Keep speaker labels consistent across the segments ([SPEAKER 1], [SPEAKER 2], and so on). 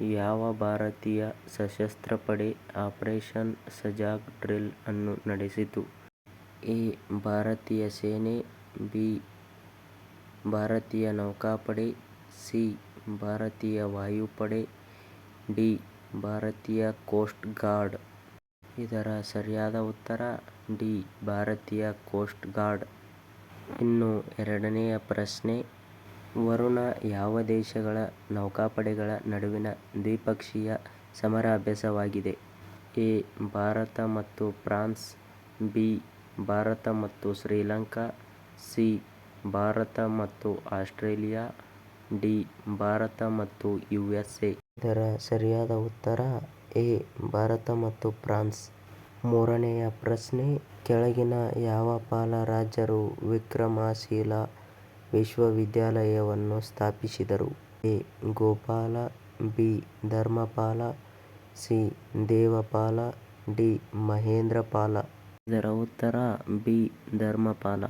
[SPEAKER 1] ಯಾವ ಭಾರತೀಯ ಸಶಸ್ತ್ರ ಪಡೆ ಆಪರೇಷನ್ ಸಜಾಗ್ ಡ್ರಿಲ್ ಅನ್ನು ನಡೆಸಿತು? ಎ. ಭಾರತೀಯ ಸೇನೆ, ಬಿ. ಭಾರತೀಯ ನೌಕಾಪಡೆ, ಸಿ. ಭಾರತೀಯ ವಾಯುಪಡೆ, ಡಿ. ಭಾರತೀಯ ಕೋಸ್ಟ್ ಗಾರ್ಡ್. ಇದರ ಸರಿಯಾದ ಉತ್ತರ ಡಿ. ಭಾರತೀಯ ಕೋಸ್ಟ್ ಗಾರ್ಡ್. ಇನ್ನು ಎರಡನೆಯ ಪ್ರಶ್ನೆ. ವರುಣ ಯಾವ ದೇಶಗಳ ನೌಕಾಪಡೆಗಳ ನಡುವಿನ ದ್ವಿಪಕ್ಷೀಯ ಸಮರಾಭ್ಯಾಸವಾಗಿದೆ? ಎ. ಭಾರತ ಮತ್ತು ಫ್ರಾನ್ಸ್, ಬಿ. ಭಾರತ ಮತ್ತು ಶ್ರೀಲಂಕಾ, ಸಿ. ಭಾರತ ಮತ್ತು ಆಸ್ಟ್ರೇಲಿಯಾ, ಡಿ. ಭಾರತ ಮತ್ತು USA. ಇದರ ಸರಿಯಾದ ಉತ್ತರ ಎ. ಭಾರತ ಮತ್ತು ಫ್ರಾನ್ಸ್. ಮೂರನೆಯ ಪ್ರಶ್ನೆ. ಕೆಳಗಿನ ಯಾವ ಪಾಲರಾಜರು ವಿಕ್ರಮಶಿಲಾ ವಿಶ್ವವಿದ್ಯಾಲಯವನ್ನು ಸ್ಥಾಪಿಸಿದರು? A. Gopala, B. Dharmapala, C. Devapala, D. Mahendrapala. ಇದರ ಉತ್ತರ ಬಿ. ಧರ್ಮಪಾಲ.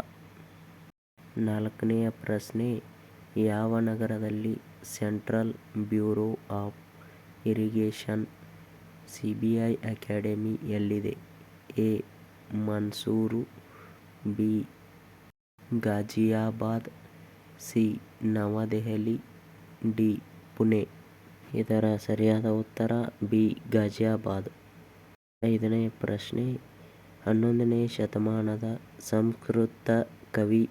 [SPEAKER 1] ನಾಲ್ಕನೆಯ ಪ್ರಶ್ನೆ. ಯಾವ ನಗರದಲ್ಲಿ ಸೆಂಟ್ರಲ್ ಬ್ಯೂರೋ ಆಫ್ ಇರಿಗೇಷನ್ (ಸಿಬಿಐ) ಅಕಾಡೆಮಿ ಎಲ್ಲಿದೆ? A. Mysuru, B. Ghaziabad, C. New Delhi, D. Pune. ಇದರ ಸರಿಯಾದ ಉತ್ತರ ಬಿ. ಗಾಜಿಯಾಬಾದ್. ಐದನೆಯ ಪ್ರಶ್ನೆ. 11ನೇ ಶತಮಾನದ ಸಂಸ್ಕೃತ ಕವಿ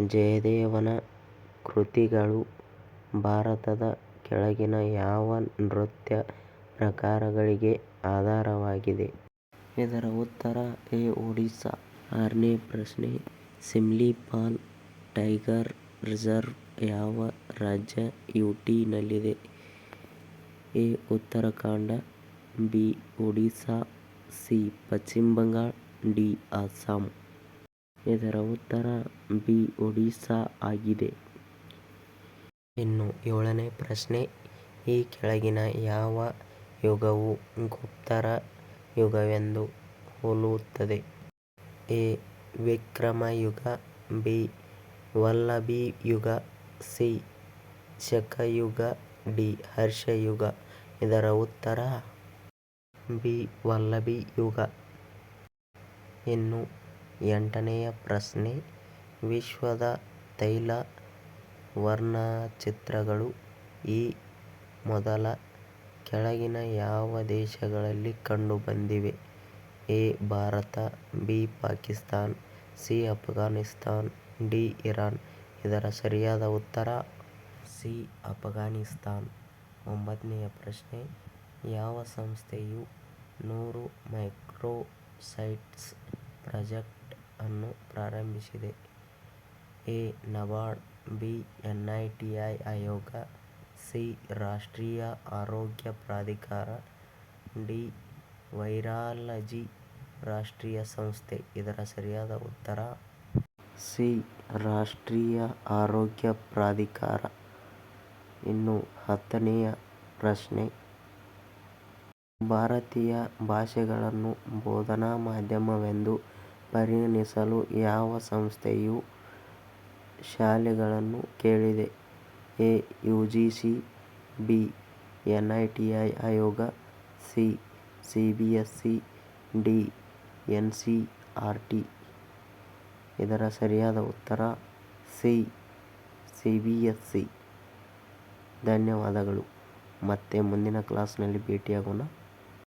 [SPEAKER 1] ಜಯದೇವನ ಕೃತಿಗಳು ಭಾರತದ ಕೆಳಗಿನ ಯಾವ ನೃತ್ಯ ಪ್ರಕಾರಗಳಿಗೆ ಆಧಾರವಾಗಿದೆ? ಇದರ ಉತ್ತರ ಎ. ಒಡಿಸ್ಸಿ. ಆರನೇ ಪ್ರಶ್ನೆ. ಸಿಮ್ಲಿಪಾಲ್ ಟೈಗರ್ ರಿಸರ್ವ್ ಯಾವ ರಾಜ್ಯ UT ನಲ್ಲಿದೆ? A. Uttarakhand, B. Odisha, C. ಪಶ್ಚಿಮ ಬಂಗಾಳ, ಡಿ. ಅಸ್ಸಾಂ. ಇದರ ಉತ್ತರ ಬಿ. ಒಡಿಸ್ಸಾ ಆಗಿದೆ. ಇನ್ನು ಏಳನೇ ಪ್ರಶ್ನೆ. ಈ ಕೆಳಗಿನ ಯಾವ ಯುಗವು ಗುಪ್ತರ ಯುಗವೆಂದು ಹೋಲುತ್ತದೆ? ಎ. ವಿಕ್ರಮಯುಗ, ಬಿ. ವಲ್ಲಭಿ ಯುಗ, ಸಿ. ಶಕಯುಗ, ಡಿ. ಹರ್ಷಯುಗ. ಇದರ ಉತ್ತರ ಬಿ. ವಲ್ಲಭಿ ಯುಗ. ಇನ್ನು ಎಂಟನೆಯ ಪ್ರಶ್ನೆ. ವಿಶ್ವದ ತೈಲ ವರ್ಣಚಿತ್ರಗಳು ಈ ಮೊದಲ ಕೆಳಗಿನ ಯಾವ ದೇಶಗಳಲ್ಲಿ ಕಂಡುಬಂದಿವೆ? A. Bharat, B. Pakistan, C. Afghanistan, D. Iran. ಇದರ ಸರಿಯಾದ ಉತ್ತರ ಸಿ. ಅಫ್ಘಾನಿಸ್ತಾನ. ಒಂಬತ್ತನೆಯ ಪ್ರಶ್ನೆ. ಯಾವ ಸಂಸ್ಥೆಯು 100 ಮೈಕ್ರೋಸೈಟ್ಸ್ ಪ್ರಾಜೆಕ್ಟ್ ಅನ್ನು ಪ್ರಾರಂಭಿಸಿದೆ? ಎ. ನಬಾರ್ಡ್, ಬಿ. NITI ಆಯೋಗ, ಸಿ. ರಾಷ್ಟ್ರೀಯ ಆರೋಗ್ಯ ಪ್ರಾಧಿಕಾರ, ಡಿ. ವೈರಾಲಜಿ ರಾಷ್ಟ್ರೀಯ ಸಂಸ್ಥೆ. ಇದರ ಸರಿಯಾದ ಉತ್ತರ ಸಿ. ರಾಷ್ಟ್ರೀಯ ಆರೋಗ್ಯ ಪ್ರಾಧಿಕಾರ. ಇನ್ನು 10ನೆಯ ಪ್ರಶ್ನೆ. ಭಾರತೀಯ ಭಾಷೆಗಳನ್ನು ಬೋಧನಾ ಮಾಧ್ಯಮವೆಂದು ಪರಿಗಣಿಸಲು ಯಾವ ಸಂಸ್ಥೆಯು ಶಾಲೆಗಳನ್ನು ಕೇಳಿದೆ? ಎ. UGC, B. NITI ಆಯೋಗ, ಸಿ. CBSE, D. NCERT. ಇದರ ಸರಿಯಾದ ಉತ್ತರ ಸಿ. CBSE. ಧನ್ಯವಾದಗಳು. ಮತ್ತೆ ಮುಂದಿನ ಕ್ಲಾಸ್ನಲ್ಲಿ ಭೇಟಿಯಾಗೋಣ.